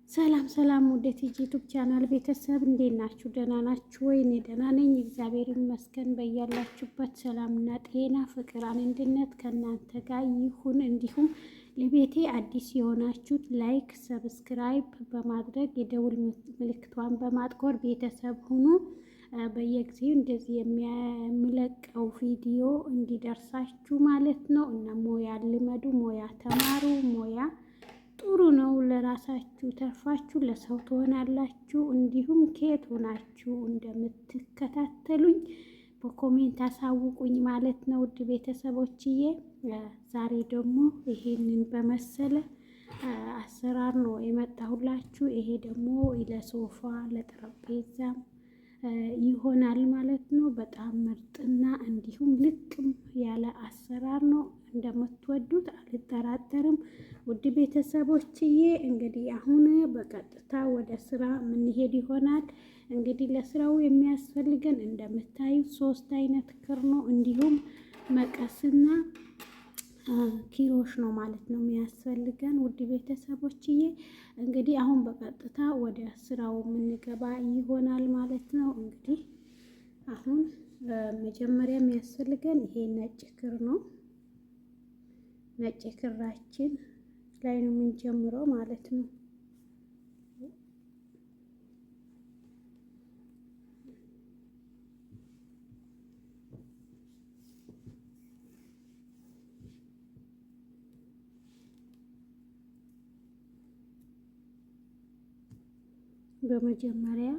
ሰላም ሰላም ወደ ዩቲዩብ ቻናል ቤተሰብ እንዴት ናችሁ? ደህና ናችሁ ወይ? እኔ ደህና ነኝ፣ እግዚአብሔር ይመስገን። በያላችሁበት ሰላምና ጤና፣ ፍቅር፣ አንድነት ከእናንተ ጋር ይሁን። እንዲሁም ለቤቴ አዲስ የሆናችሁት ላይክ፣ ሰብስክራይብ በማድረግ የደውል ምልክቷን በማጥቆር ቤተሰብ ሁኑ። በየጊዜው እንደዚህ የሚለቀው ቪዲዮ እንዲደርሳችሁ ማለት ነው። እና ሞያ ልመዱ፣ ሞያ ተማሩ። ሞያ ጥሩ ነው። ለራሳችሁ ተርፋችሁ ለሰው ትሆናላችሁ። እንዲሁም ከየት ሆናችሁ እንደምትከታተሉኝ በኮሜንት አሳውቁኝ ማለት ነው ውድ ቤተሰቦችዬ። ዛሬ ደግሞ ይሄንን በመሰለ አሰራር ነው የመጣሁላችሁ። ይሄ ደግሞ ለሶፋ ለጠረጴዛም ይሆናል ማለት ነው። በጣም ምርጥና እንዲሁም ልቅም ያለ አሰራር ነው። እንደምትወዱት አልጠራጠርም ውድ ቤተሰቦችዬ። እንግዲህ አሁን በቀጥታ ወደ ስራ የምንሄድ ይሆናል። እንግዲህ ለስራው የሚያስፈልገን እንደምታዩት 3 አይነት ክር ነው፣ እንዲሁም መቀስና ኪሮሽ ነው ማለት ነው የሚያስፈልገን ውድ ቤተሰቦችዬ። እንግዲህ አሁን በቀጥታ ወደ ስራው የምንገባ ይሆናል ማለት ነው። እንግዲህ አሁን መጀመሪያ የሚያስፈልገን ይሄ ነጭ ክር ነው። ነጭ ክራችን ላይ ነው የምንጀምረው ማለት ነው። በመጀመሪያ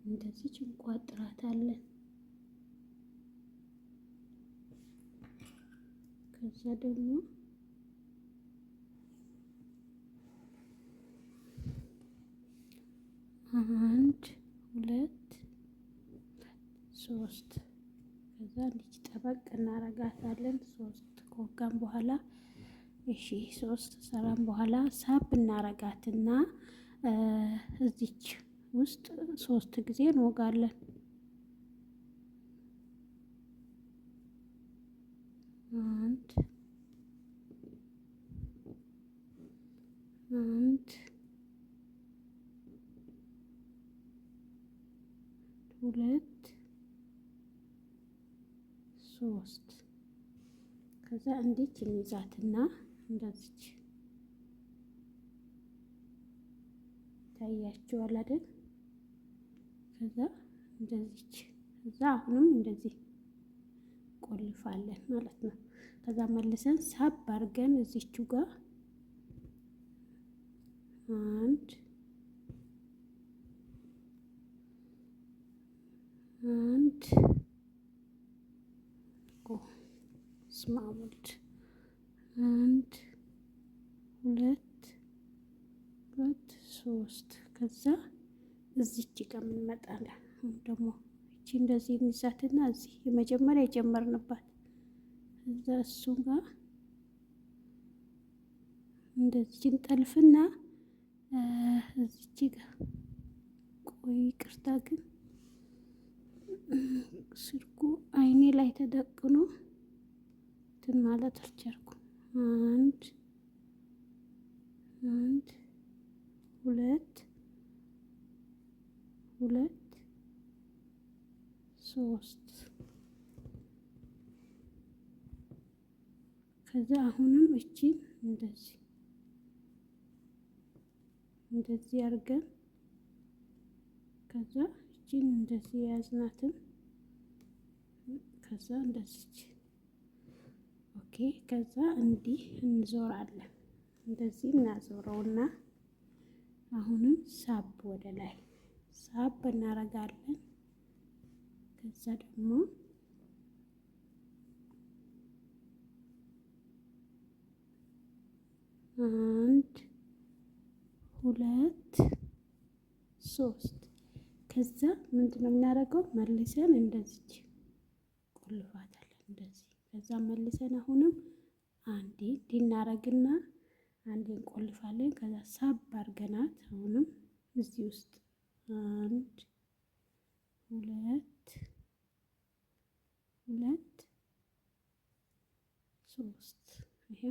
እንደዚህ እንቋጥራታለን። ከዛ ደግሞ አንድ ሁለት ሶስት፣ ከዛ እንዲህ ጠበቅ እናረጋታለን። 3 ከወጋን በኋላ እሺ 3 ሰራን በኋላ ሳብ እናረጋትና እዚች ውስጥ 3 ጊዜ እንወጋለን። አንድ ሁለት 3፣ ከዛ እንዲች እንይዛትና እንደዚች ታያችኋል አይደል? ከዛ እንደዚች፣ ከዛ አሁንም እንደዚህ ቆልፋለን ማለት ነው። ከዛ መልሰን ሳብ አድርገን እዚቹ ጋር አንድ ስማሙልት 1 2 3፣ ከዛ እዚች ጋር እንመጣለን። ደግሞ እቺ እንደዚህ እንይዛትና እዚህ የመጀመሪያ የጀመርንባት እዛ እሱ ጋር እንደዚህ እንጠልፍና እዚች ጋር ቆይ ቅርታ ግን ስልኩ አይኔ ላይ ተደቅኖ እንትን ማለት አልቻልኩም። 1 2 3፣ ከዛ አሁንም እቺን እንደዚህ አድርገን ከዛ እቺን እንደዚህ ያዝናትን፣ ከዛ እንደዚህ ኦኬ። ከዛ እንዲህ እንዞራለን። እንደዚህ እናዞረውና አሁንም ሳብ ወደ ላይ ሳብ እናረጋለን። ከዛ ደግሞ አንድ ሁለት 3፣ ከዛ ምንድነው የምናደርገው? መልሰን እንደዚህ ቆልፋታለን እንደዚህ። ከዛ መልሰን አሁንም አንዴ እንዲናረግና አንዴ እንቆልፋለን። ከዛ ሳብ አድርገናት አሁንም እዚህ ውስጥ 1 2 3፣ ይሄ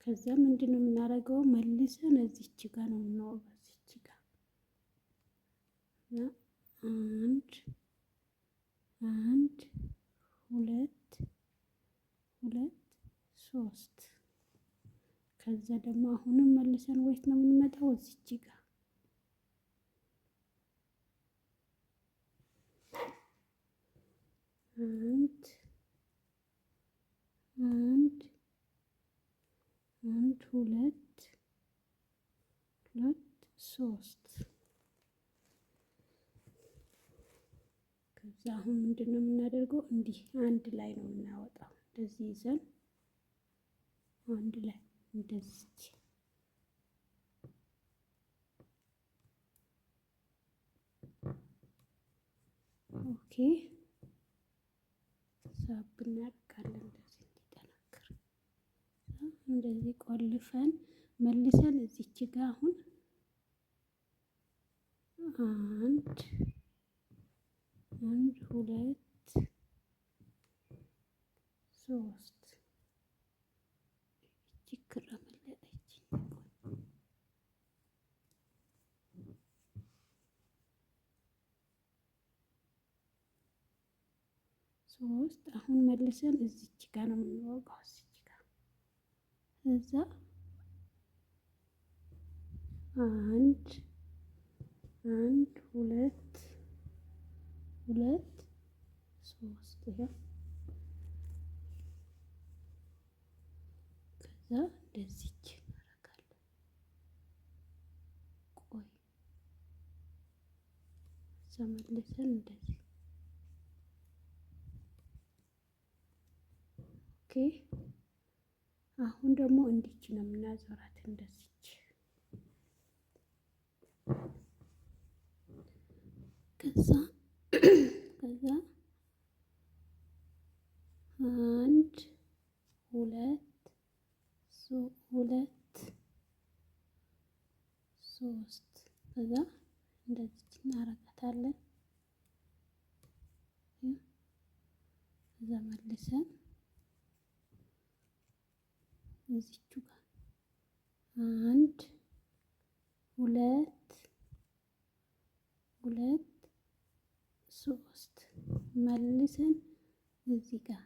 ከዛ ምንድን ነው የምናደርገው? መልሰን እዚች ጋር ነው የምናወራው። እዚች ጋር አንድ አንድ ሁለት ሁለት ሶስት። ከዛ ደግሞ አሁንም መልሰን ወይት ነው የምንመጣው? እዚች ጋር አንድ አንድ አንድ ሁለት ሁለት ሶስት። ከዛ አሁን ምንድን ነው የምናደርገው? እንዲህ አንድ ላይ ነው የምናወጣው። እንደዚህ ይዘን አንድ ላይ እንደዚህ ኦኬ። ሳብ እናደርጋለን እንደዚህ እንዲጠናክር። እንደዚህ ቆልፈን መልሰን እዚች ጋር አሁን አንድ አንድ ሁለት ሶስት። እቺ ክር አመለጠችኝ። ሶስት። አሁን መልሰን እዚች ጋር ነው የምንወጋው። እዚች ጋር እዛ አንድ አንድ ሁለት ሁለት ሶስት። ይሄ ከዛ እንደዚች እናደርጋለን። ቆይ እዛ መልሰን እንደዚህ ኦኬ። አሁን ደግሞ እንዲች ነው የምናዞራት። እንደዚች ከዛ አንድ ሁለት ሁለት ሶስት። ከዛ እንደዚች እናረጋታለን። ከዛ መልሰን እዚቹ ጋር አንድ ሁለት ሁለት ሶስት። መልሰን እዚህ ጋር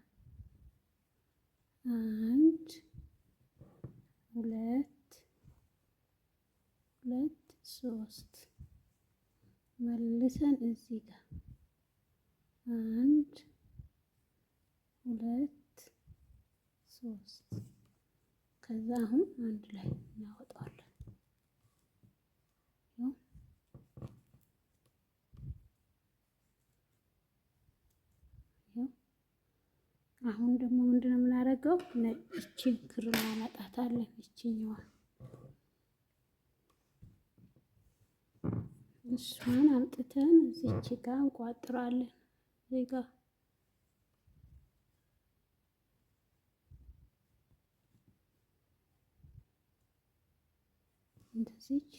አንድ ሁለት ሁለት ሶስት። መልሰን እዚህ ጋር አንድ ሁለት ሶስት። ከዛ አሁን አንድ ላይ እናወጣዋለን። አሁን ደግሞ ምንድነው የምናደርገው? እቺን ክር እናመጣታለን። እቺኛዋ እሷን አምጥተን እዚች ጋር እንቋጥራለን። እዚህ ጋር እንደዚች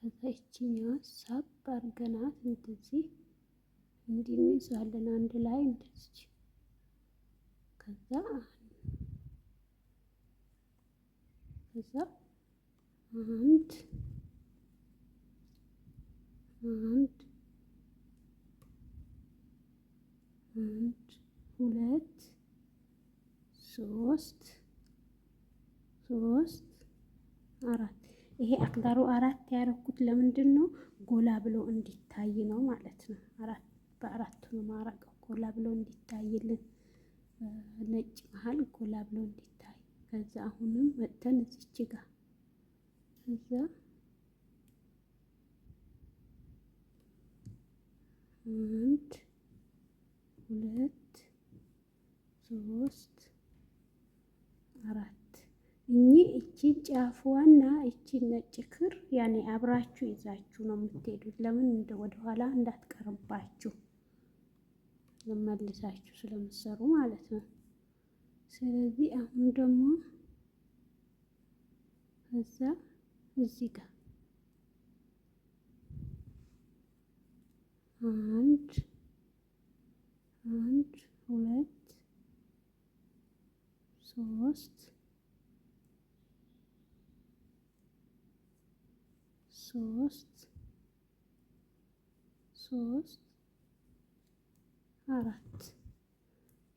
ከዛ እቺኛዋ ሳብ አድርገናት እንደዚህ እንይዛለን አንድ ላይ እንደዚህ። ከዛ አንድ ሁለት ሶስት አራት። ይሄ አክዳሩ አራት ያደረኩት ለምንድን ነው? ጎላ ብሎ እንዲታይ ነው ማለት ነው። አራት በአራቱ ነው ማረቀው፣ ጎላ ብሎ እንዲታይልን፣ ነጭ መሀል ጎላ ብሎ እንዲታይ። ከዛ አሁንም መጥተን እዚች ጋር ከዛ አንድ ሁለት ሶስት አራት። እቺን ጫፍዋና እቺን ነጭ ክር ያኔ አብራችሁ ይዛችሁ ነው የምትሄዱት። ለምን እንደ ወደኋላ እንዳትቀርባችሁ መልሳችሁ ስለምትሰሩ ማለት ነው። ስለዚህ አሁን ደግሞ ከዛ እዚህ ጋር አንድ ሁለት ሶስት ሶስት ሶስት አራት።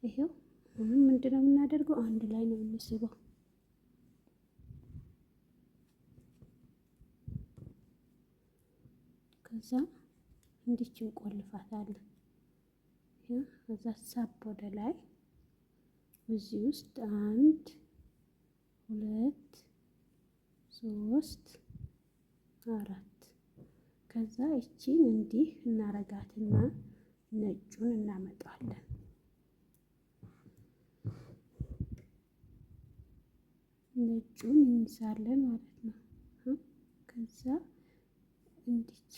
ይሄው አሁንም ምንድነው የምናደርገው? አንድ ላይ ነው የምንስበው። ከዛ እንዲች እንቆልፋታለን። ከዛ ሳብ ወደ ላይ እዚህ ውስጥ 1 2 3 4። ከዛ እቺን እንዲህ እናረጋትና ነጩን እናመጣለን። ነጩን እንይዛለን ማለት ነው። ከዛ እንዲች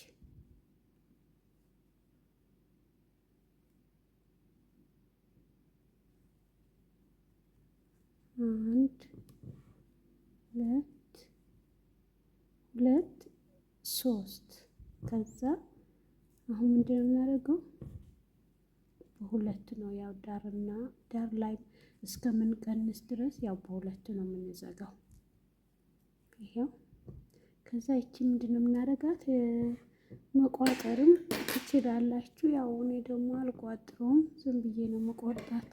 1 2 2 3። ከዛ አሁን ምንድን ነው የምናደርገው? በሁለት ነው ያው ዳርና ዳር ላይ እስከምንቀንስ ድረስ ያው በሁለት ነው የምንዘጋው። ይሄው ከዛ ይቺ ምንድን ነው የምናደርጋት? መቋጠርም ትችላላችሁ። ያው እኔ ደግሞ አልቋጥረውም፣ ዝም ብዬ ነው መቆርጣት።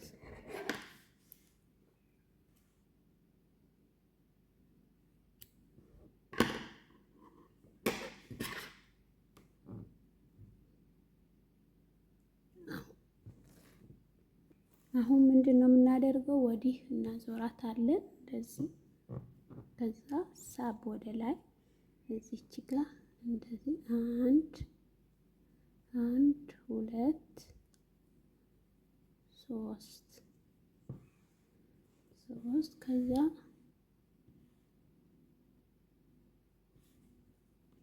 አሁን ምንድን ነው የምናደርገው? ወዲህ እናዞራታለን እንደዚህ። ከዛ ሳብ ወደ ላይ እዚች ጋር እንደዚህ 1 1 2 3 3። ከዛ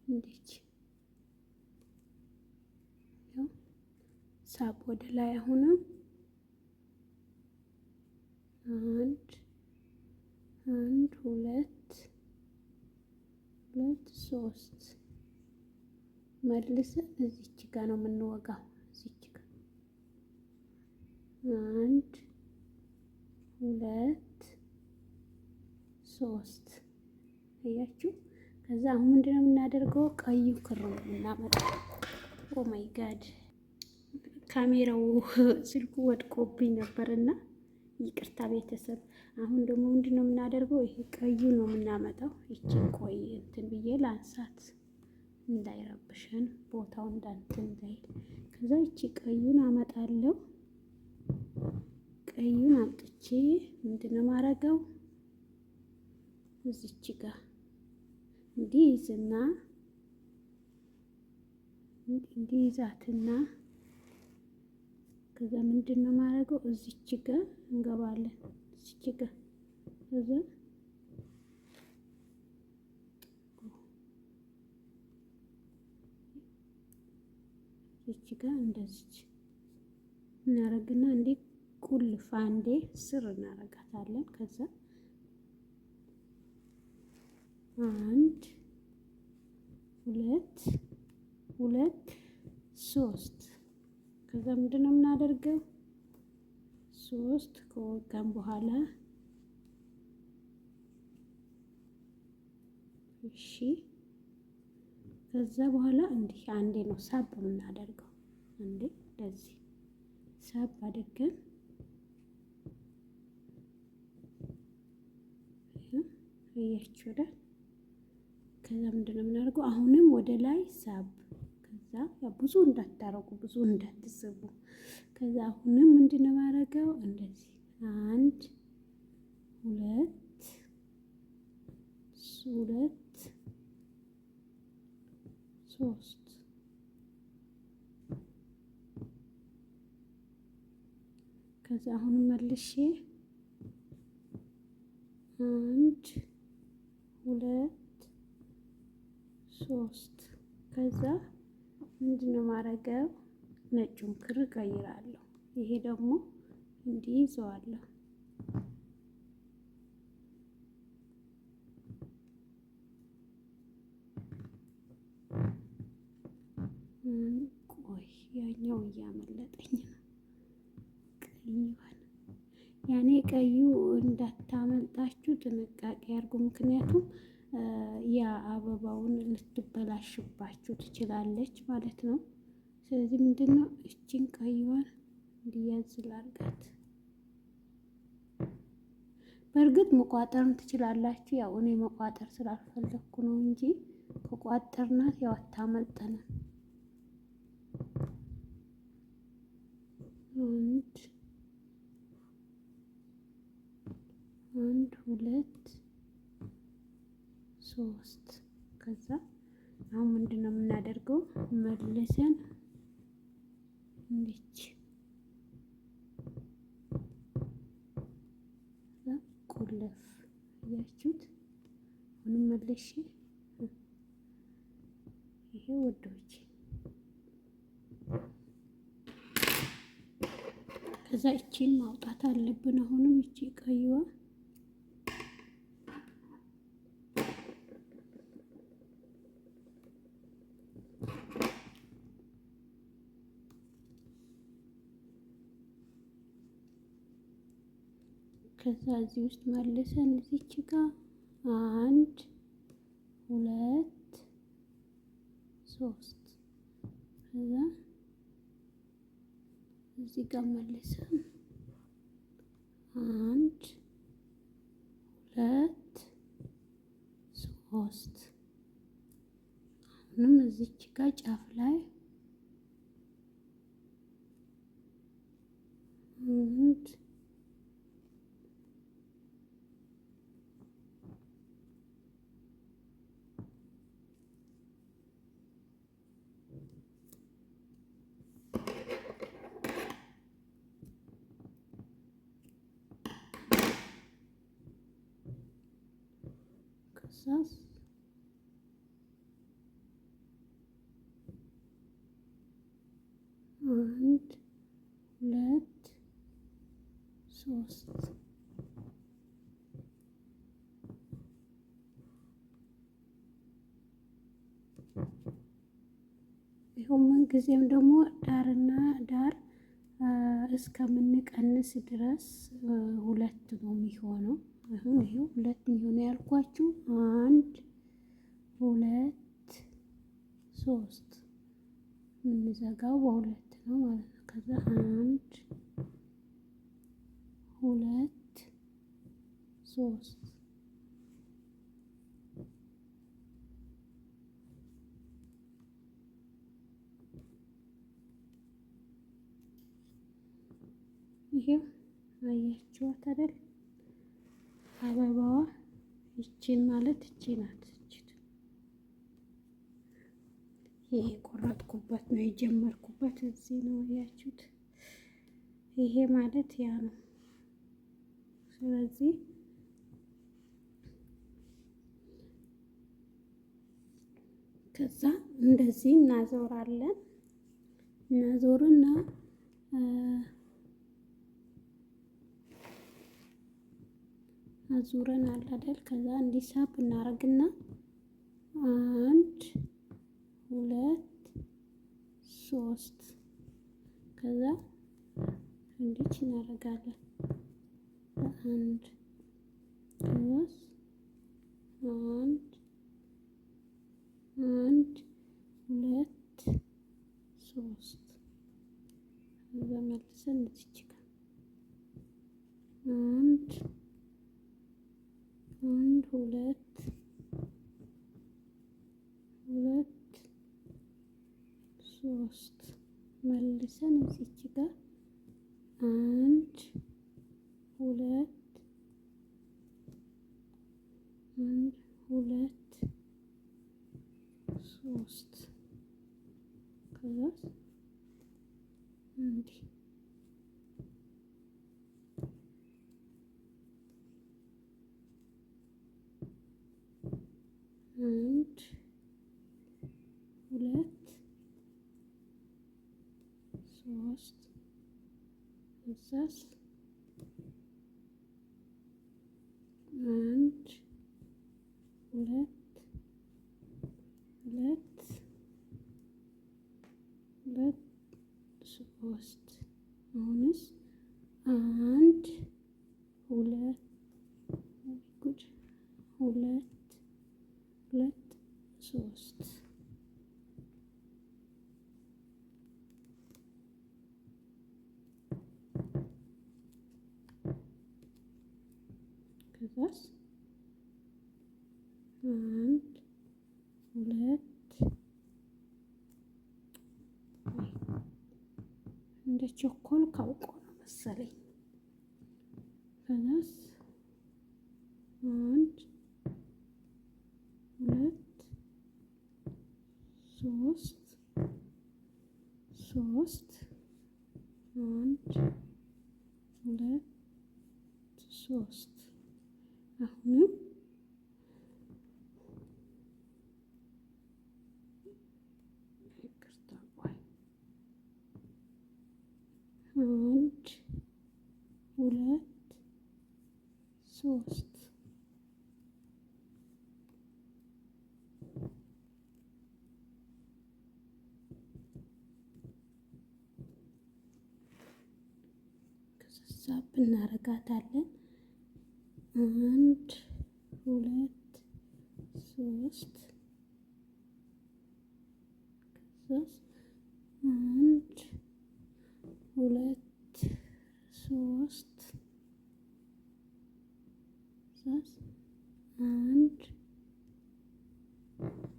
እንዲች ሳብ ወደ ላይ አሁንም 1 1 2 2 3 መልሰን እዚች ጋር ነው የምንወጋው። እዚች ጋር 1 2 3 አያችሁ። ከዛ አሁን ምንድነው የምናደርገው? ቀዩ ክር ነው የምናመጣው። ኦ ማይ ጋድ ካሜራው ስልኩ ወድቆብኝ ነበርና ይቅርታ ቤተሰብ። አሁን ደግሞ ምንድነው የምናደርገው? ይሄ ቀዩ ነው የምናመጣው። ይቺን ቆይ እንትን ብዬ ላንሳት እንዳይረብሸን ቦታው እንዳንትን እንዳይል። ከዛ ይቺ ቀዩን አመጣለሁ። ቀዩን አምጥቼ ምንድነው ማረገው? እዚች ጋር እንዲይዝና እንዲይዛትና ከዛ ምንድነው ማረገው? እዚች ጋር እንገባለን። እዚች ጋር ከዛ እዚች ጋር እንደዚች እናረግና እንዴ ቁልፍ አንዴ ስር እናረጋታለን። ከዛ 1 2 2 3። ከዛ ምንድነው የምናደርገው? 3 ከወጋን በኋላ እሺ። ከዛ በኋላ እንዲህ አንዴ ነው ሳብ የምናደርገው። አንዴ እንደዚህ ሳብ አድርገን እያችሁ አይደል? ከዛ ምንድነው የምናደርገው? አሁንም ወደ ላይ ሳብ። ከዛ ያው ብዙ እንዳታረጉ፣ ብዙ እንዳትስቡ። ከዛ አሁንም ምንድነው ማረገው? እንደዚህ 1 2 2 3። ከዛ አሁንም መልሼ 1 2 3። ከዛ ምንድነው ማረገው? ነጩን ክር ቀይራለሁ። ይሄ ደግሞ እንዲህ ይዘዋለሁ። ቆይ ያኛው እያመለጠኝ ነው። ቀይዋን ያኔ ቀዩ እንዳታመልጣችሁ ጥንቃቄ አድርጉ። ምክንያቱም ያ አበባውን ልትበላሽባችሁ ትችላለች ማለት ነው። ስለዚህ ምንድን ነው እችን ቀይዋን እንዲያዝ ላድርጋት። በእርግጥ መቋጠርም ትችላላችሁ። ያው እኔ መቋጠር ስላልፈለግኩ ነው እንጂ ከቋጠርናት ያው አታመልጠንም። አንድ ሁለት ሶስት። ከዛ አሁን ምንድን ነው የምናደርገው? መልሰን እንዲች ቁልፍ እያችሁት አሁንም መልሼ ይሄ ወዶች ከዛ እቺን ማውጣት አለብን። አሁንም እቺ ቀይዋ ከዛ እዚህ ውስጥ መልሰን እዚች ጋር አንድ ሁለት ሶስት ከዛ እዚህ ጋር መልሰን አንድ ሁለት ሶስት። አሁንም እዚች ጋር ጫፍ ላይ አንድ ከዛስ አንድ ሁለት ሶስት። ይኸው ምን ጊዜም ደግሞ ዳርና ዳር እስከምንቀንስ ድረስ ሁለት ነው የሚሆነው። አሁን ይሄው ሁለት የሚሆነው ያልኳችሁ አንድ ሁለት ሶስት የምንዘጋው በሁለት ነው ማለት ነው። ከዛ አንድ ሁለት ሶስት ይሄው አያችኋት አይደል? አበባዋ ይቺን ማለት ይቺ ናት። ይሄ ቆረጥኩበት ነው የጀመርኩበት እዚህ ነው ያያችሁት። ይሄ ማለት ያ ነው። ስለዚህ ከዛ እንደዚህ እናዞራለን። እናዞርና አዙረን አለ አይደል? ከዛ እንዲሳብ እናረግና አንድ ሁለት ሶስት ከዛ እንዲች እናደርጋለን። አንድ ሶስት አንድ ሁለት ሶስት ከዛ መልሰን እዚች ጋር አንድ ሁለት ሶስት መልሰን እዚች ጋር አንድ ሁለት ሶስት ከዛ እንዲህ አንድ ሁለት ሶስት እዛስ አንድ ሁለት ሶስት አሁንስ አንድ ሁለት ሁለት ሶስት ከዛስ አንድ ሁለት እንደ ቸኮል ካውቆ ነው መሰለኝ። ከዛስ አንድ ሁለት ሶስት ሶስት አንድ ሁለት ሶስት አሁንም አንድ ሁለት ሶስት ከዛብ እናረጋታለን። አንድ ሁለት ሶስት ከዛስ አንድ ሁለት ሶስት ከዛስ አንድ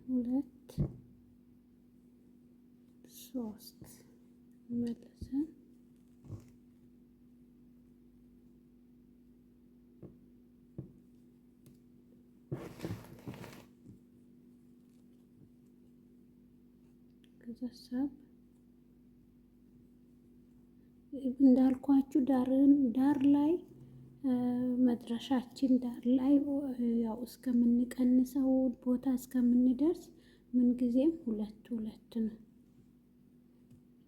ሁለት ሶስት መልሰን ከዛብ እንዳልኳችሁ ዳር ላይ መድረሻችን ዳር ላይ ያው እስከምንቀንሰው ቦታ እስከምንደርስ ምንጊዜም ሁለት ሁለት ነው።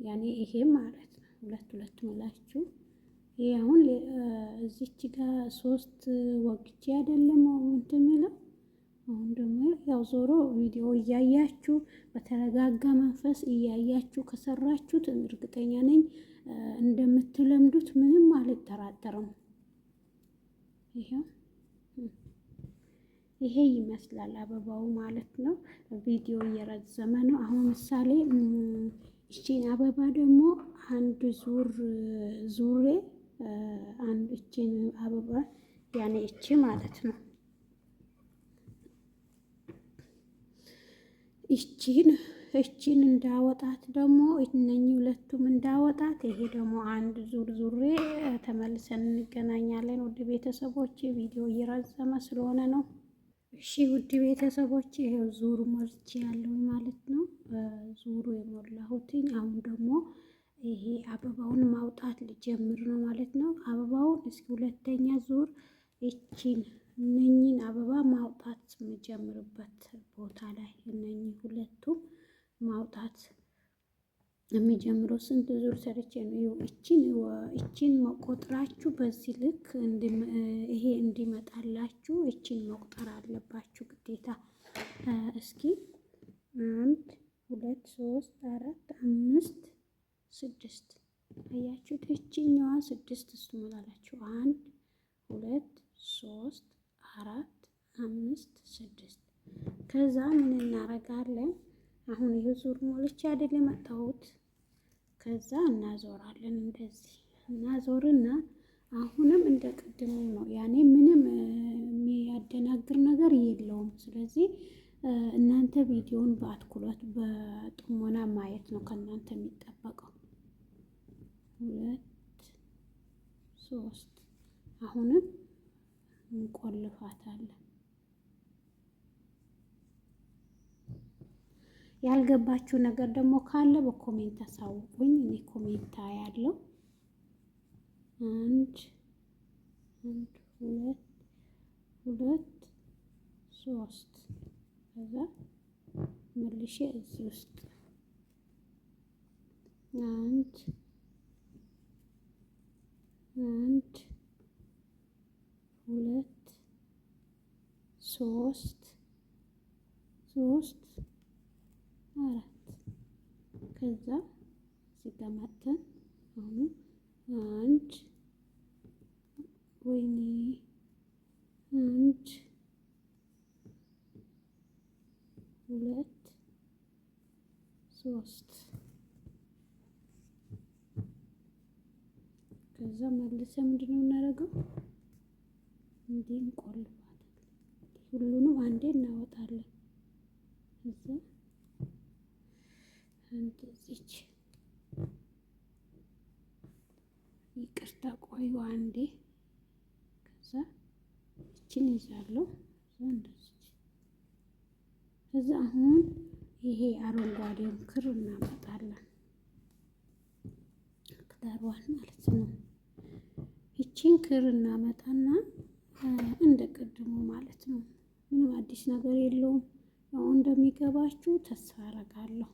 ያኔ ይሄ ማለት ነው ሁለት ሁለት ምላችሁ። ይሄ አሁን እዚች ጋር ሶስት ወግቼ አይደለም እንትን የምለው። አሁን ደግሞ ያው ዞሮ ቪዲዮ እያያችሁ በተረጋጋ መንፈስ እያያችሁ ከሰራችሁት እርግጠኛ ነኝ እንደምትለምዱት ምንም አልጠራጠርም። ይሄ ይመስላል አበባው ማለት ነው። ቪዲዮ እየረዘመ ነው። አሁን ምሳሌ እቺን አበባ ደግሞ አንድ ዙሬ አንድ እቺን አበባ ያኔ እቺ ማለት ነው እቺን እንዳወጣት ደግሞ እነኚህ ሁለቱም እንዳወጣት ይሄ ደግሞ አንድ ዙሬ ተመልሰን እንገናኛለን። ውድ ቤተሰቦች ቪዲዮ እየረዘመ ስለሆነ ነው። እሺ ውድ ቤተሰቦች ይሄው ዙሩ ሞልቼ ያለው ማለት ነው። ዙሩ የሞላሁትኝ አሁን ደግሞ ይሄ አበባውን ማውጣት ልጀምር ነው ማለት ነው። አበባውን እስኪ ሁለተኛ ዙር እነኚህን አበባ ማውጣት የምጀምርበት ቦታ ላይ እነኚህ ሁለቱም ማውጣት የሚጀምረው ስንት ዙር ሰርቼ ነው? እቺን መቆጥራችሁ በዚህ ልክ ይሄ እንዲመጣላችሁ እቺን መቁጠር አለባችሁ ግዴታ። እስኪ አንድ ሁለት ሶስት አራት አምስት ስድስት አያችሁት? እቺኛዋ ስድስት ትሞላላችሁ። አንድ ሁለት ሶስት አራት አምስት ስድስት። ከዛ ምን እናረጋለን? አሁን ይሄ ዙር ሞልቼ አይደል የመጣሁት። ከዛ እናዞራለን። እንደዚህ እናዞርና አሁንም እንደ ቅድሙ ነው። ያኔ ምንም የሚያደናግር ነገር የለውም። ስለዚህ እናንተ ቪዲዮውን በአትኩሮት በጥሞና ማየት ነው ከእናንተ የሚጠበቀው። ሁለት ሶስት አሁንም እንቆልፋታለን። ያልገባችሁ ነገር ደግሞ ካለ በኮሜንት አሳውቁኝ። እኔ ኮሜንት ያለው አንድ ሁለት ሶስት ከዛ መልሼ እዚህ ውስጥ አንድ ሁለት ሶስት አራት ከዛ እዚህ ጋር መጥተን አሁን አንድ 2 3 ከዛ መልሰን ምንድነው እናደርገው እንዲህ እንቆልፋለን። ሁሉንም አንዴ እናወጣለን። እዛ እንደዚች ይቅርታ ቆዩ አንዴ። ከዛ እችን ይዛለሁ። እንደዚች ከዛ አሁን ይሄ አረንጓዴውን ክር እናመጣለን። ክዳሯን ማለት ነው። ይቺን ክር እናመጣና እንደ ቅድሙ ማለት ነው። ምንም አዲስ ነገር የለውም። ያው እንደሚገባችሁ ተስፋ አደርጋለሁ።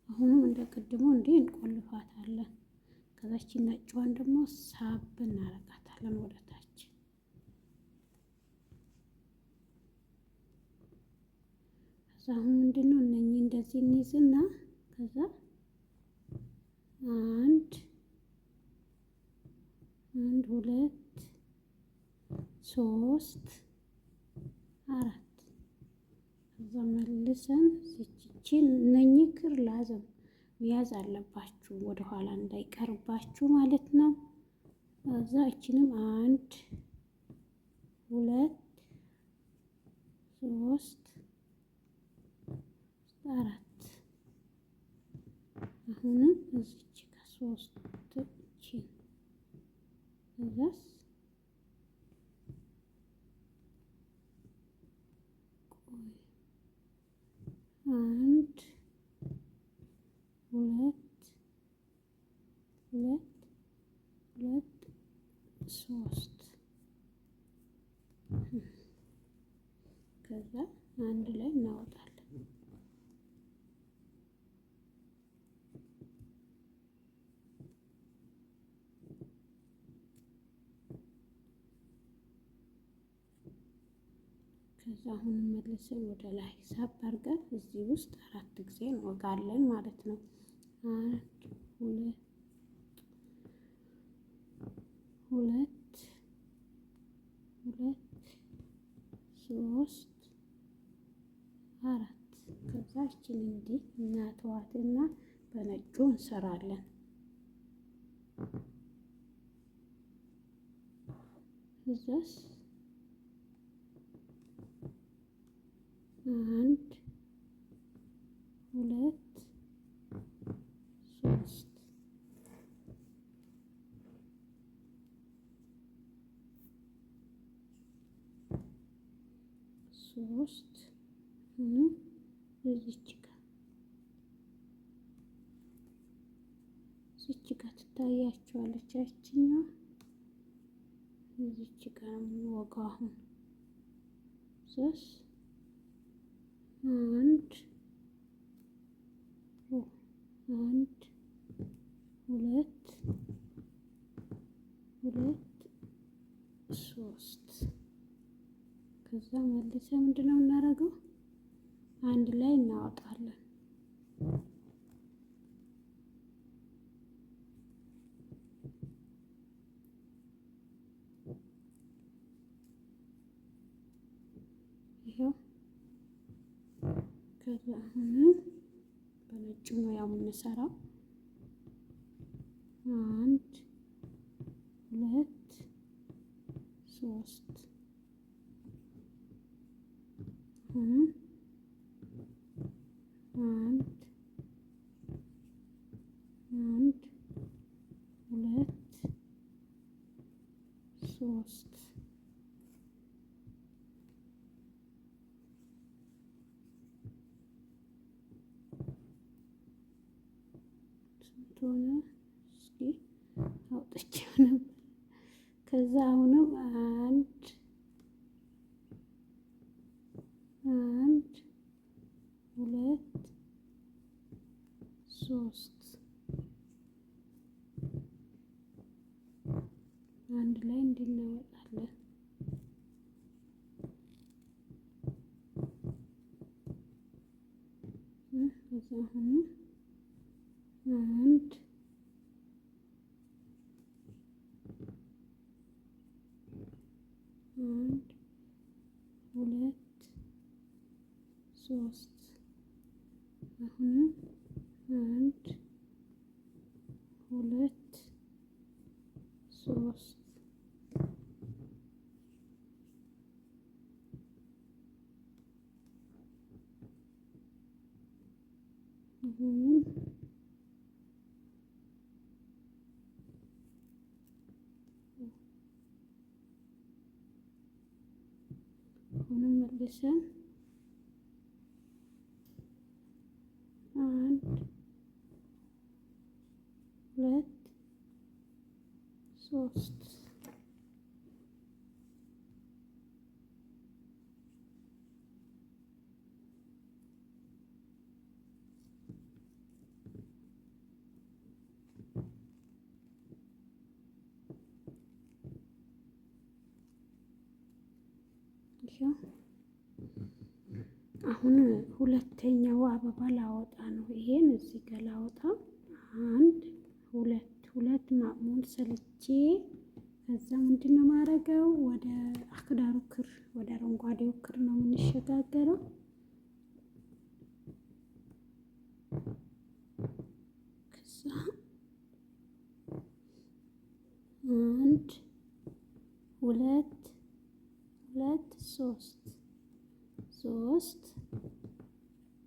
አሁንም እንደ ቅድሙ እንዲህ እንቆልፋታለን። ከዛች ነጭዋን ደግሞ ሳብ እናረጋታለን ወደ ታች። ከዛ አሁን ምንድነው እነኚህ እንደዚህ እንይዝና ከዛ 1 2 3 4 ከዛ መልሰን እቺን እነኚህ ክር ላዝም መያዝ አለባችሁ ወደኋላ እንዳይቀርባችሁ ማለት ነው። ከዛ እቺንም 1 2 3 4 አሁንም እዚች ጋር 3 እቺን ከዛስ 1 2 3 ከዛ አንድ ላይ እናወጣለን። ከዛ አሁን መልሰን ወደ ላይ ሳብ አድርገን እዚህ ውስጥ 4 ጊዜ እንወጋለን ማለት ነው። 1 2 3 4 ከዛ እችን እንዲህ እናተዋትና በነጩ እንሰራለን። ከዛስ 1 2 3 እዚች ጋር ትታያችኋለች። ያችኛዋ እዚች ጋር የምንወጋው አሁን 1 2 3 ከዛ መልሰን ምንድነው እናደርገው አንድ ላይ እናወጣለን። ይሄው ከዛ አሁን በነጩ ነው ያው የምንሰራው። 1 2 3 1 2 3 ሆነ እስኪ አውጥቼው ነበር። ከዛ አሁንም 1 2 3 አንድ ላይ እንድናወጣለን። ከዛ አሁንም 1 2 ሶስት አሁንም አንድ ሁለት ሶስት አሁንም መልሰን አንድ ሁለት ሶስት አሁን ሁለተኛው አበባ ላወጣ ነው። ይሄን እዚህ ጋር ላወጣ አንድ ሁለት ማዕሙን ሰልቼ ከዛ ምንድነው ማረገው ወደ አክዳሩ ክር ወደ አረንጓዴው ክር ነው የምንሸጋገረው። ከዛ አንድ ሁለት ሶስት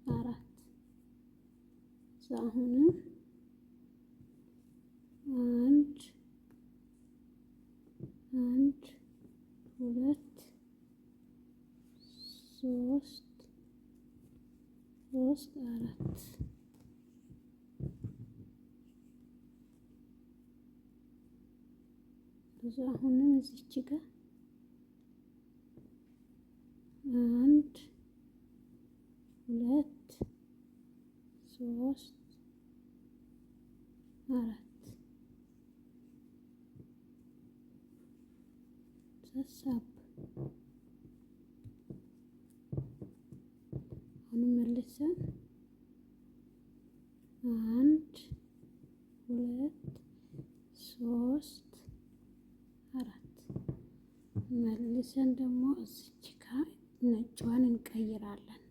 አራት አሁንም አንድ ሁለት ሶስት አራት ብዙ አሁንም እዚች ጋር አንድ ሁለት ሶስት አራት ተሳብ አሁንም መልሰን አንድ ሁለት ሶስት አራት መልሰን ደግሞ እዚች ጋር ነጯን እንቀይራለን።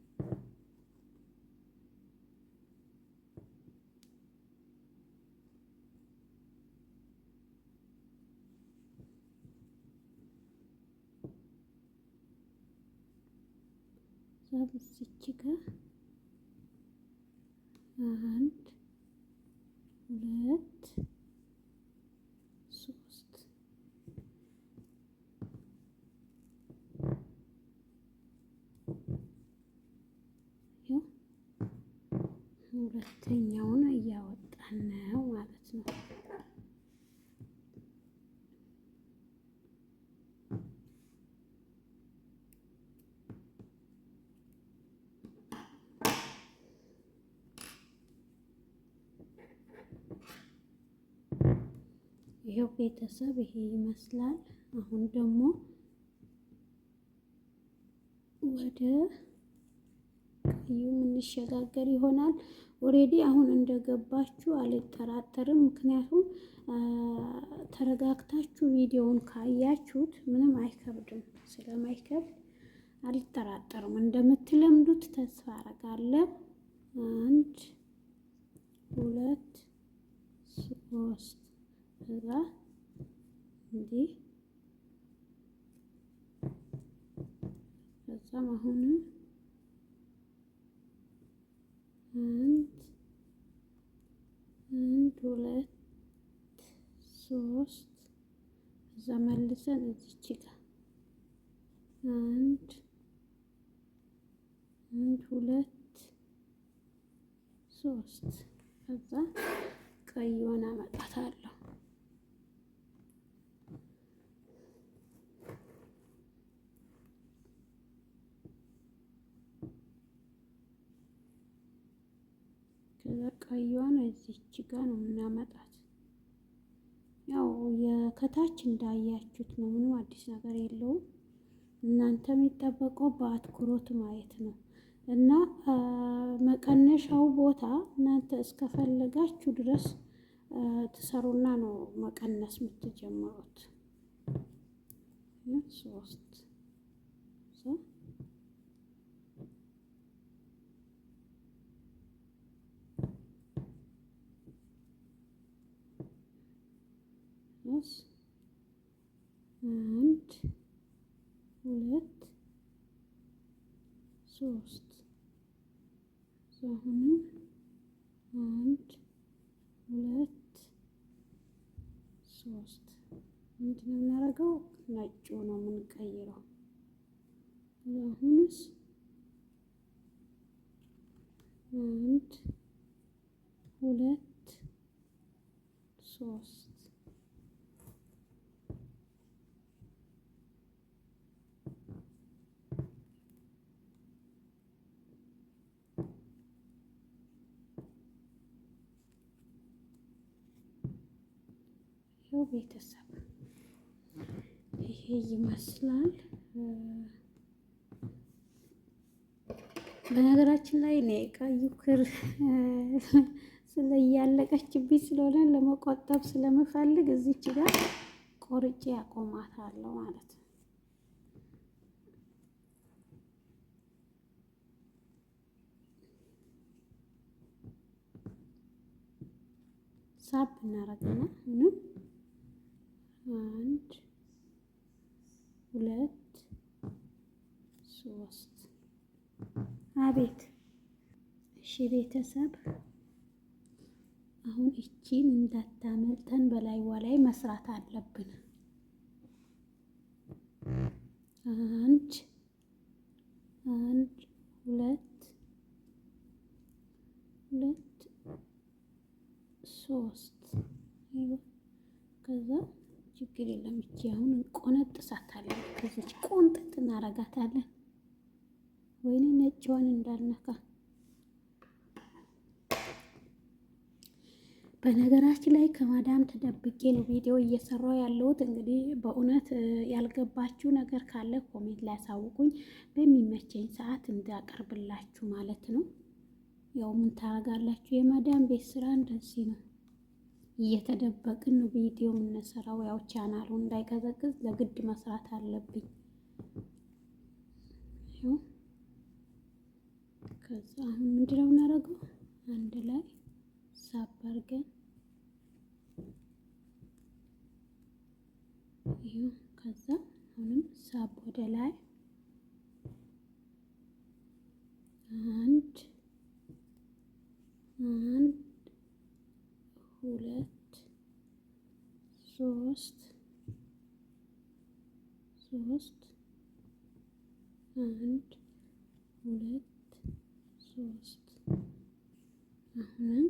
እዚች ጋር አንድ ሁለት ሶስት ሁለተኛውን እያወጣን ነው ማለት ነው። ይሄው ቤተሰብ ይሄ ይመስላል። አሁን ደግሞ ወደ ቀዩ የምንሸጋገር ይሆናል። ኦሬዲ አሁን እንደገባችሁ አልጠራጠርም። ምክንያቱም ተረጋግታችሁ ቪዲዮውን ካያችሁት ምንም አይከብድም። ስለማይከብድ አልጠራጠርም። እንደምትለምዱት ተስፋ አደርጋለሁ። አንድ ሁለት ሶስት እዛ እንዲህ ከዛም አሁንም አንድ ሁለት ሶስት እዛ መልሰን እዚች ጋር አንድ ሁለት ሶስት ከዛ ቀይዋን አመጣታለሁ። ከዛ ቀይዋን እዚች ጋር ነው የምናመጣት። ያው የከታች እንዳያችሁት ነው፣ ምንም አዲስ ነገር የለውም። እናንተ የሚጠበቀው በአትኩሮት ማየት ነው እና መቀነሻው ቦታ እናንተ እስከፈለጋችሁ ድረስ ትሰሩና ነው መቀነስ የምትጀምሩት። ሶስት ሶስት አሁንም አንድ ሁለት ሶስት ምንድን ነው የምናደርገው? ነጩ ነው የምንቀይረው። አሁንስ አንድ ሁለት ሶስት ቤተሰብ ይሄ ይመስላል። በነገራችን ላይ እኔ ቀዩ ክር እያለቀችብኝ ስለሆነ ለመቆጠብ ስለምፈልግ እዚች ጋር ቆርጬ አቆማታለሁ ማለት ነው። ሳብ እናረግና አሁንም አንድ ሁለት ሶስት አቤት። እሺ ቤተሰብ አሁን እቺን እንዳታመልጠን በላይዋ ላይ መስራት አለብን። አንድ ሁለት ሶስት ከዛ ችግር የለም። እቺ አሁን እንቆነጥሳታለን። ከዚች ቆንጥጥ እናረጋታለን። ወይኔ ነጭዋን እንዳልነካ። በነገራችን ላይ ከማዳም ተደብቄ ነው ቪዲዮ እየሰራሁ ያለሁት። እንግዲህ በእውነት ያልገባችሁ ነገር ካለ ኮሜንት ላይ አሳውቁኝ፣ በሚመቸኝ ሰዓት እንዳቀርብላችሁ ማለት ነው። ያው ምን ታረጋላችሁ፣ የማዳም ቤት ስራ እንደዚህ ነው። እየተደበቅን ነው ቪዲዮ የምንሰራው። ያው ቻናሉ እንዳይቀዘቅዝ ለግድ መስራት አለብኝ። ከዛ አሁን ምንድነው እናደርገው? አንድ ላይ ሳብ አድርገን ይሄው። ከዛ አሁንም ሳብ ወደ ላይ አንድ ሁለት ሶስት አንድ ሁለት ሶስት አሁንም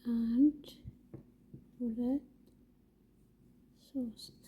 አንድ ሁለት ሶስት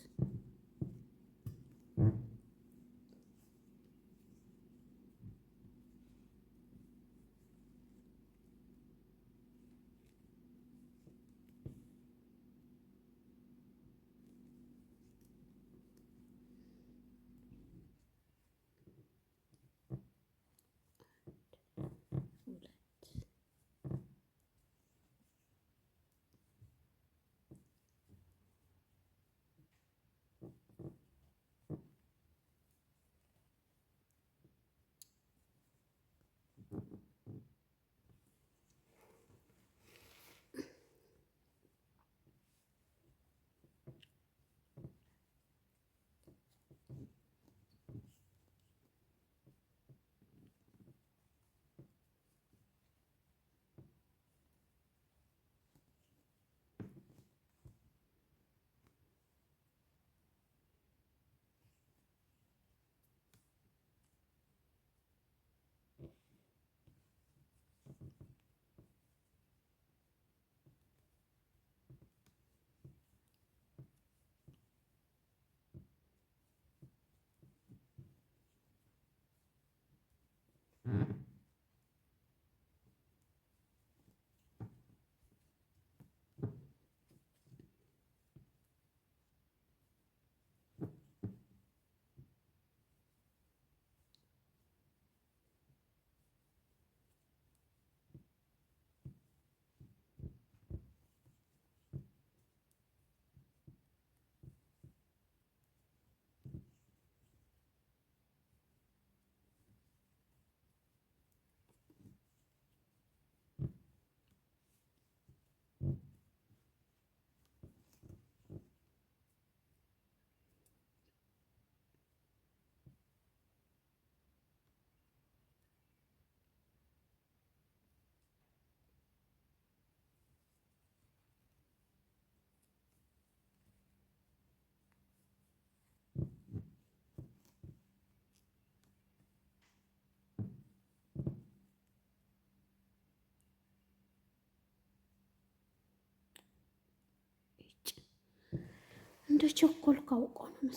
እንደ ቸኮል ካውቆ ነው።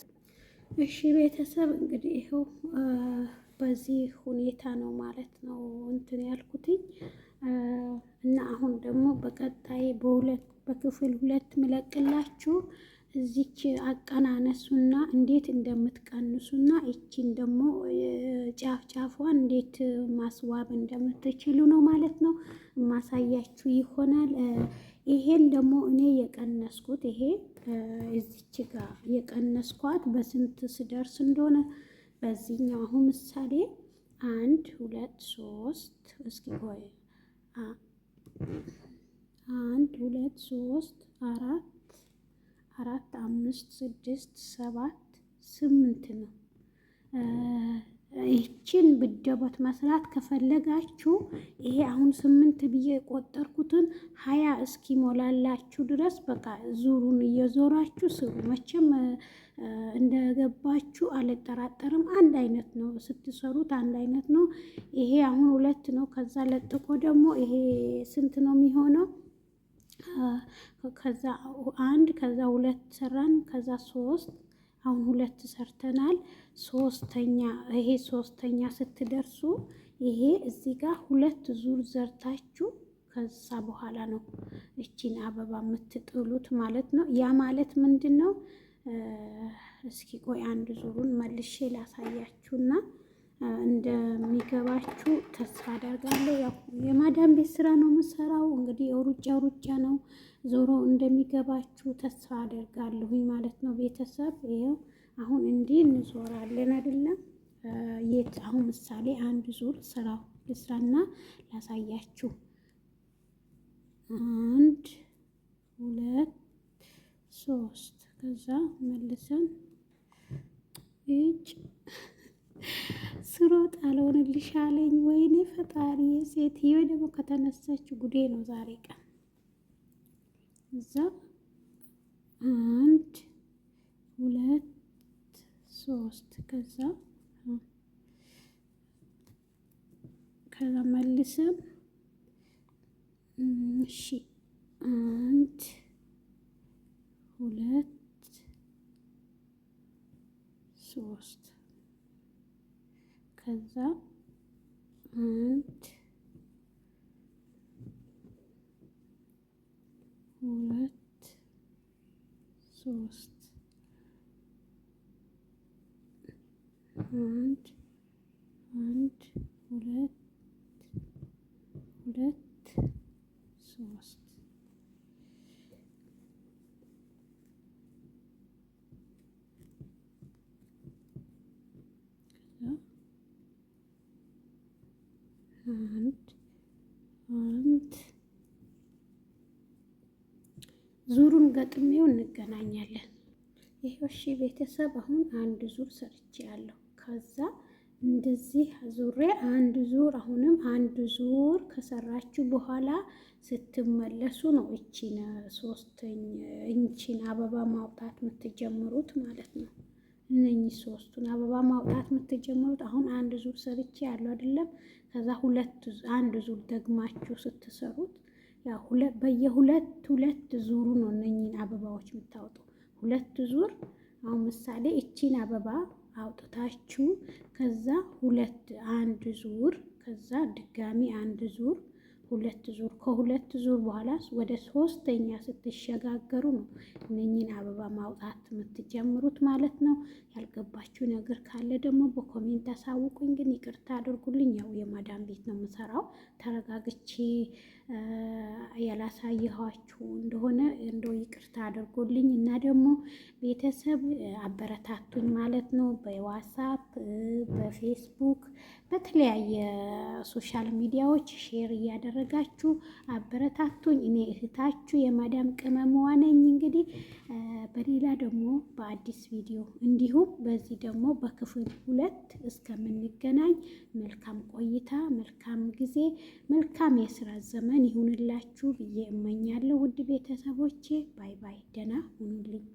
እሺ ቤተሰብ እንግዲህ ይኸው በዚህ ሁኔታ ነው ማለት ነው እንትን ያልኩትኝ እና አሁን ደግሞ በቀጣይ በክፍል ሁለት ምለቅላችሁ እዚች አቀናነሱና እንዴት እንደምትቀንሱና እቺን ደግሞ ጫፍ ጫፏን እንዴት ማስዋብ እንደምትችሉ ነው ማለት ነው ማሳያችሁ ይሆናል። ይሄን ደግሞ እኔ የቀነስኩት ይሄ እዚች ጋር የቀነስኳት በስንት ስደርስ እንደሆነ በዚህኛው አሁን ምሳሌ 1 2 3 እስኪ ቆይ 1 2 3 4 5 6 7 8 ነው። ይችን ብደቦት መስራት ከፈለጋችሁ ይሄ አሁን 8 ብዬ የቆጠርኩትን 20 እስኪሞላላችሁ ድረስ በቃ ዙሩን እየዞራችሁ ስሩ። መቼም እንደገባችሁ አልጠራጠርም። አንድ አይነት ነው ስትሰሩት፣ አንድ አይነት ነው። ይሄ አሁን 2 ነው። ከዛ ለጥቆ ደግሞ ይሄ ስንት ነው የሚሆነው? ከዛ 1 ከዛ 2 ሰራን፣ ከዛ 3 አሁን 2 ሰርተናል። ይሄ ሶስተኛ ስትደርሱ ይሄ እዚህ ጋር 2 ዙር ዘርታችሁ ከዛ በኋላ ነው እቺን አበባ የምትጥሉት ማለት ነው። ያ ማለት ምንድን ነው? እስኪ ቆይ አንድ ዙሩን መልሼ ላሳያችሁና እንደሚገባችሁ ተስፋ አደርጋለሁ። ያው የማዳም ቤት ስራ ነው የምሰራው እንግዲህ ሩጫ ነው። ዞሮ እንደሚገባችሁ ተስፋ አደርጋለሁኝ ማለት ነው። ቤተሰብ ይኸው አሁን እንዲህ እንዞራለን አይደለም? አሁን ምሳሌ አንድ ዙር ስራው ልስራና ላሳያችሁ። 1 2 3 ከዛ መልሰን ስሮጥ አልሆንልሽ አለኝ። ወይኔ ፈጣሪ! ሴትዮ ደግሞ ከተነሳች ጉዴ ነው ዛሬ ቀን። እዛ 1 2 3 ከዛ መልሰን እሺ 1 2 3 ከዛ 1 2 3 1 2 3 1 ዙሩን ገጥሜው እንገናኛለን። ይሄው እሺ ቤተሰብ አሁን አንድ ዙር ሰርቼ ያለሁ። ከዛ እንደዚህ ዙሬ አንድ ዙር አሁንም አንድ ዙር ከሰራችሁ በኋላ ስትመለሱ ነው እቺን 3 አበባ ማውጣት የምትጀምሩት ማለት ነው። እነኚህ 3ቱን አበባ ማውጣት የምትጀምሩት አሁን አንድ ዙር ሰርቼ ያለው አይደለም። ከዛ አንድ ዙር ደግማችሁ ስትሰሩት ያው በየሁለት ዙሩ ነው እነኚህን አበባዎች የምታወጡ። 2 ዙር አሁን ምሳሌ እቺን አበባ አውጥታችሁ ከዛ አንድ ዙር ከዛ ድጋሚ አንድ ዙር 2 ዙር ከ2 ዙር በኋላ ወደ 3ኛ ስትሸጋገሩ ነው እነኚህን አበባ ማውጣት የምትጀምሩት ማለት ነው። ያልገባችሁ ነገር ካለ ደግሞ በኮሜንት አሳውቁኝ። ግን ይቅርታ አድርጉልኝ፣ ያው የማዳም ቤት ነው የምሰራው። ተረጋግቼ ያላሳየኋችሁ እንደሆነ እንደው ይቅርታ አድርጉልኝ እና ደግሞ ቤተሰብ አበረታቱኝ ማለት ነው። በዋትስአፕ በፌስቡክ በተለያየ ሶሻል ሚዲያዎች ሼር እያደረጋችሁ አበረታቱኝ። እኔ እህታችሁ የማዳም ቅመምዋ ነኝ። እንግዲህ በሌላ ደግሞ በአዲስ ቪዲዮ እንዲሁም በዚህ ደግሞ በክፍል 2 እስከምንገናኝ መልካም ቆይታ፣ መልካም ጊዜ፣ መልካም የስራ ዘመን ይሁንላችሁ ብዬ እመኛለሁ። ውድ ቤተሰቦቼ ባይ ባይ፣ ደህና ሁኑልኝ።